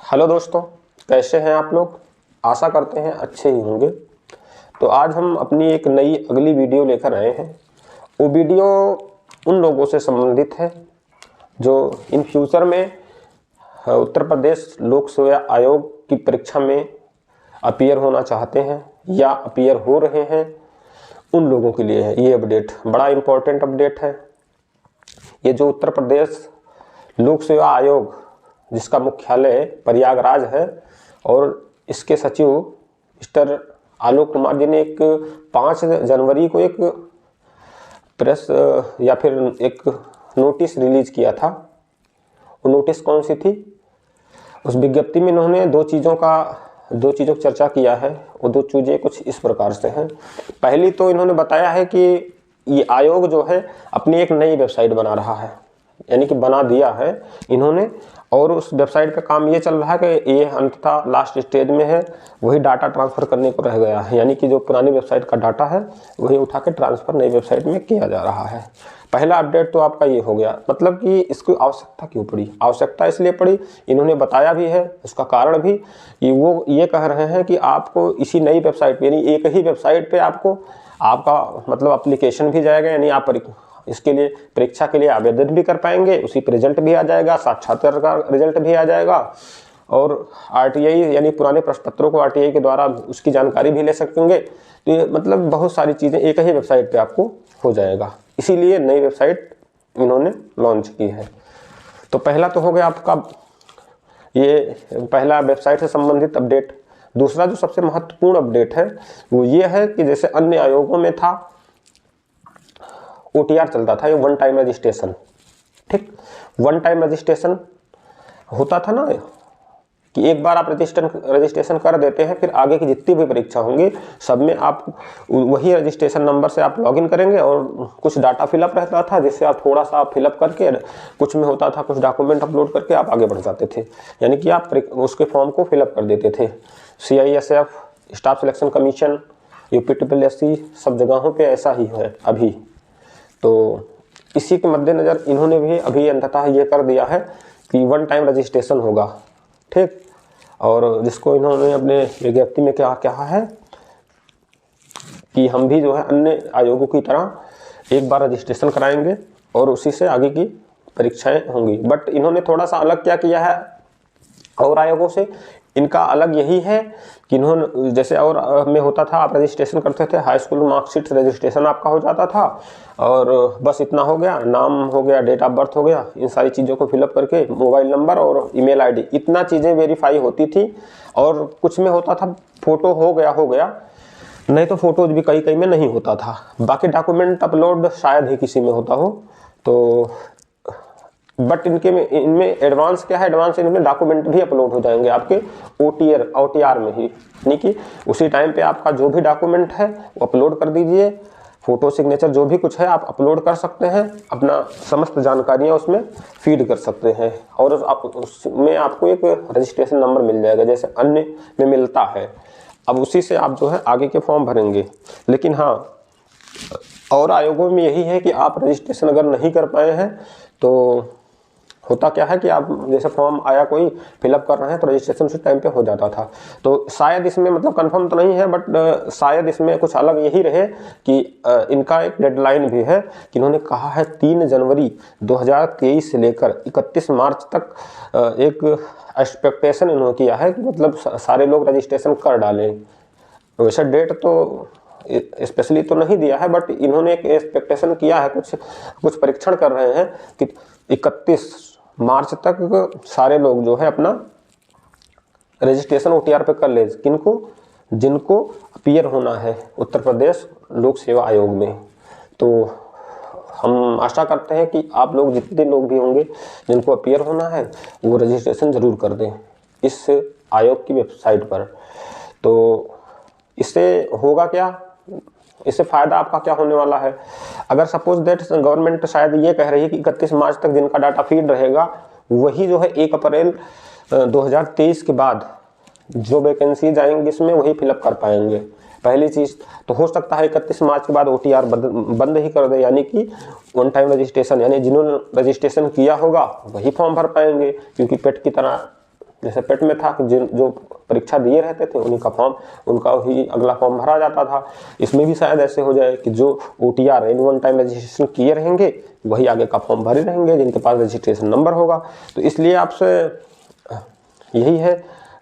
Hello दोस्तों, कैसे हैं आप लोग। आशा करते हैं अच्छे ही होंगे। तो आज हम अपनी एक नई अगली वीडियो लेकर आए हैं। वो वीडियो उन लोगों से संबंधित है जो इन फ्यूचर में उत्तर प्रदेश लोक सेवा आयोग की परीक्षा में अपीयर होना चाहते हैं या अपीयर हो रहे हैं। उन लोगों के लिए है ये अपडेट, बड़ा इम्पोर्टेंट अपडेट है। ये जो उत्तर प्रदेश लोक सेवा आयोग जिसका मुख्यालय प्रयागराज है और इसके सचिव मिस्टर आलोक कुमार जी ने एक 5 जनवरी को एक प्रेस या फिर एक नोटिस रिलीज किया था। वो नोटिस कौन सी थी? उस विज्ञप्ति में इन्होंने दो चीज़ों की चर्चा किया है। वो दो चीज़ें कुछ इस प्रकार से हैं। पहली तो इन्होंने बताया है कि ये आयोग जो है अपनी एक नई वेबसाइट बना रहा है, यानी कि बना दिया है इन्होंने, और उस वेबसाइट का काम ये चल रहा है कि ये अंततः लास्ट स्टेज में है, वही डाटा ट्रांसफ़र करने को रह गया है। यानी कि जो पुरानी वेबसाइट का डाटा है वही उठा के ट्रांसफ़र नई वेबसाइट में किया जा रहा है। पहला अपडेट तो आपका ये हो गया। मतलब कि इसकी आवश्यकता क्यों पड़ी? आवश्यकता इसलिए पड़ी, इन्होंने बताया भी है उसका कारण भी, कि वो ये कह रहे हैं कि आपको इसी नई वेबसाइट पर, यानी एक ही वेबसाइट पर आपका मतलब एप्लीकेशन भी जाएगा, यानी आप इसके लिए परीक्षा के लिए आवेदन भी कर पाएंगे, उसी पर रिजल्ट भी आ जाएगा, साक्षात्कार का रिजल्ट भी आ जाएगा, और आरटीआई यानी पुराने प्रश्न पत्रों को आरटीआई के द्वारा उसकी जानकारी भी ले सकेंगे। तो ये मतलब बहुत सारी चीज़ें एक ही वेबसाइट पे आपको हो जाएगा। इसीलिए नई वेबसाइट इन्होंने लॉन्च की है। तो पहला तो हो गया आपका ये पहला वेबसाइट से संबंधित अपडेट। दूसरा जो सबसे महत्वपूर्ण अपडेट है वो ये है कि जैसे अन्य आयोगों में था OTR चलता था, ये वन टाइम रजिस्ट्रेशन। ठीक, वन टाइम रजिस्ट्रेशन होता था ना, कि एक बार आप रजिस्ट्रेशन कर देते हैं, फिर आगे की जितनी भी परीक्षा होंगी सब में आप वही रजिस्ट्रेशन नंबर से आप लॉगिन करेंगे और कुछ डाटा फिलअप रहता था, जिससे आप थोड़ा सा फिलअप करके, कुछ में होता था कुछ डॉक्यूमेंट अपलोड करके आप आगे बढ़ जाते थे, यानी कि आप उसके फॉर्म को फिलअप कर देते थे। CISF, staff selection commission, UPSSC सब जगहों पर ऐसा ही है अभी। तो इसी के मद्देनज़र इन्होंने भी अभी अंततः ये कर दिया है कि वन टाइम रजिस्ट्रेशन होगा। ठीक, और जिसको इन्होंने अपने विज्ञप्ति में क्या कहा है कि हम भी जो है अन्य आयोगों की तरह एक बार रजिस्ट्रेशन कराएंगे और उसी से आगे की परीक्षाएं होंगी। बट इन्होंने थोड़ा सा अलग क्या किया है और आयोगों से, इनका अलग यही है कि इन्होंने जैसे और में होता था, आप रजिस्ट्रेशन करते थे, हाई स्कूल मार्कशीट रजिस्ट्रेशन आपका हो जाता था और बस इतना हो गया, नाम हो गया, डेट ऑफ बर्थ हो गया, इन सारी चीज़ों को फिलअप करके मोबाइल नंबर और ईमेल आईडी, इतना चीज़ें वेरीफाई होती थी। और कुछ में होता था फ़ोटो हो गया, नहीं तो फ़ोटोज भी कई में नहीं होता था। बाकी डॉक्यूमेंट अपलोड शायद ही किसी में होता हो। तो बट इनमें एडवांस क्या है, एडवांस इनमें डॉक्यूमेंट भी अपलोड हो जाएंगे आपके OTR में ही, यानी कि उसी टाइम पे आपका जो भी डॉक्यूमेंट है वो अपलोड कर दीजिए, फोटो सिग्नेचर जो भी कुछ है आप अपलोड कर सकते हैं, अपना समस्त जानकारियां उसमें फीड कर सकते हैं और उसमें आपको एक रजिस्ट्रेशन नंबर मिल जाएगा जैसे अन्य में मिलता है। अब उसी से आप जो है आगे के फॉर्म भरेंगे। लेकिन हाँ, और आयोगों में यही है कि आप रजिस्ट्रेशन अगर नहीं कर पाए हैं तो होता क्या है कि आप जैसे फॉर्म आया कोई फिलअप कर रहे हैं तो रजिस्ट्रेशन उसी टाइम पे हो जाता था। तो शायद इसमें मतलब कंफर्म तो नहीं है, बट शायद इसमें कुछ अलग यही रहे कि इनका एक डेडलाइन भी है कि इन्होंने कहा है 3 जनवरी 2023 से लेकर 31 मार्च तक एक एक्सपेक्टेशन इन्होंने किया है कि मतलब सारे लोग रजिस्ट्रेशन कर डालें। वैसे डेट तो स्पेशली तो नहीं दिया है, बट इन्होंने एक एक्सपेक्टेशन किया है, कुछ परीक्षण कर रहे हैं कि 31 मार्च तक सारे लोग जो है अपना रजिस्ट्रेशन OTR पे कर ले, जिनको अपीयर होना है उत्तर प्रदेश लोक सेवा आयोग में। तो हम आशा करते हैं कि आप लोग जितने लोग भी होंगे जिनको अपीयर होना है वो रजिस्ट्रेशन ज़रूर कर दें इस आयोग की वेबसाइट पर। तो इससे होगा क्या, इससे फ़ायदा आपका क्या होने वाला है? अगर सपोज दैट गवर्नमेंट शायद ये कह रही है कि 31 मार्च तक जिनका डाटा फीड रहेगा वही जो है 1 अप्रैल 2023 के बाद जो वैकेंसीज आएंगी इसमें वही फिलअप कर पाएंगे। पहली चीज़ तो हो सकता है 31 मार्च के बाद OTR बंद ही कर दे, यानी कि वन टाइम रजिस्ट्रेशन, यानी जिन्होंने रजिस्ट्रेशन किया होगा वही फॉर्म भर पाएंगे, क्योंकि पेट की तरह जैसे पेट में था कि जो परीक्षा दिए रहते थे उन्हीं का फॉर्म, उनका ही अगला फॉर्म भरा जाता था। इसमें भी शायद ऐसे हो जाए कि जो OTR यानी वन टाइम रजिस्ट्रेशन किए रहेंगे वही आगे का फॉर्म भरे रहेंगे जिनके पास रजिस्ट्रेशन नंबर होगा। तो इसलिए आपसे यही है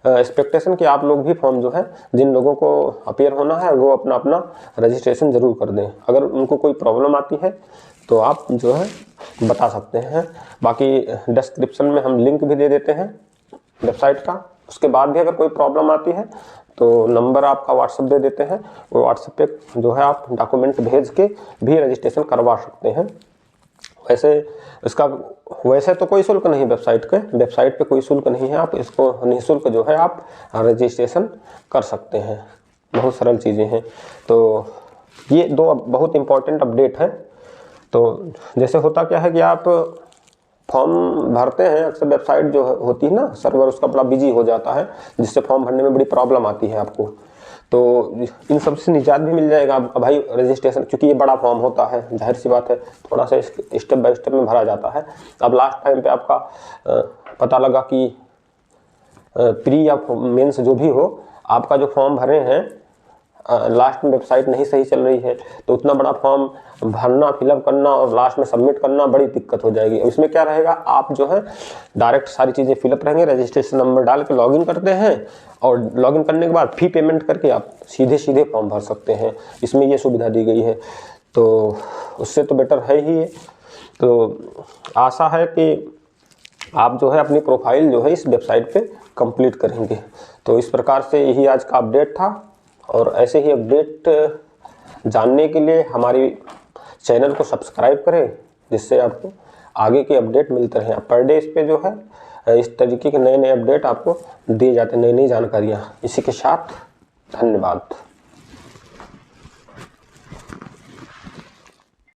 एक्सपेक्टेशन कि आप लोग भी फॉर्म जो है, जिन लोगों को अपीयर होना है वो अपना अपना रजिस्ट्रेशन ज़रूर कर दें। अगर उनको कोई प्रॉब्लम आती है तो आप जो है बता सकते हैं। बाकी डिस्क्रिप्शन में हम लिंक भी दे देते हैं वेबसाइट का। उसके बाद भी अगर कोई प्रॉब्लम आती है तो नंबर आपका व्हाट्सएप दे देते हैं, वो व्हाट्सएप पे जो है आप डॉक्यूमेंट भेज के भी रजिस्ट्रेशन करवा सकते हैं। वैसे तो कोई शुल्क नहीं वेबसाइट पे कोई शुल्क नहीं है, आप इसको निःशुल्क जो है आप रजिस्ट्रेशन कर सकते हैं। बहुत सरल चीज़ें हैं। तो ये दो बहुत इम्पोर्टेंट अपडेट हैं। तो जैसे होता क्या है कि आप फॉर्म भरते हैं, अक्सर वेबसाइट जो होती है ना सर्वर उसका बड़ा बिजी हो जाता है, जिससे फॉर्म भरने में बड़ी प्रॉब्लम आती है आपको। तो इन सब से निजात भी मिल जाएगा। अब भाई रजिस्ट्रेशन, क्योंकि ये बड़ा फॉर्म होता है, जाहिर सी बात है थोड़ा सा स्टेप बाय स्टेप में भरा जाता है। अब लास्ट टाइम पे आपका पता लगा कि प्री या मेंस जो भी हो, आपका जो फॉर्म भरे हैं लास्ट में वेबसाइट नहीं सही चल रही है, तो उतना बड़ा फॉर्म भरना, फिलअप करना और लास्ट में सबमिट करना बड़ी दिक्कत हो जाएगी। इसमें क्या रहेगा, आप जो है डायरेक्ट सारी चीज़ें फिलअप रहेंगे, रजिस्ट्रेशन नंबर डाल के लॉगिन करते हैं और लॉगिन करने के बाद फी पेमेंट करके आप सीधे फॉर्म भर सकते हैं। इसमें ये सुविधा दी गई है, तो उससे तो बेटर है ही। तो आशा है कि आप जो है अपनी प्रोफाइल जो है इस वेबसाइट पे कंप्लीट करेंगे। तो इस प्रकार से यही आज का अपडेट था, और ऐसे ही अपडेट जानने के लिए हमारी चैनल को सब्सक्राइब करें, जिससे आपको आगे के अपडेट मिलते रहें। पर डे इस पे जो है इस तरीके के नए अपडेट आपको दिए जाते हैं, नई जानकारियाँ। इसी के साथ धन्यवाद।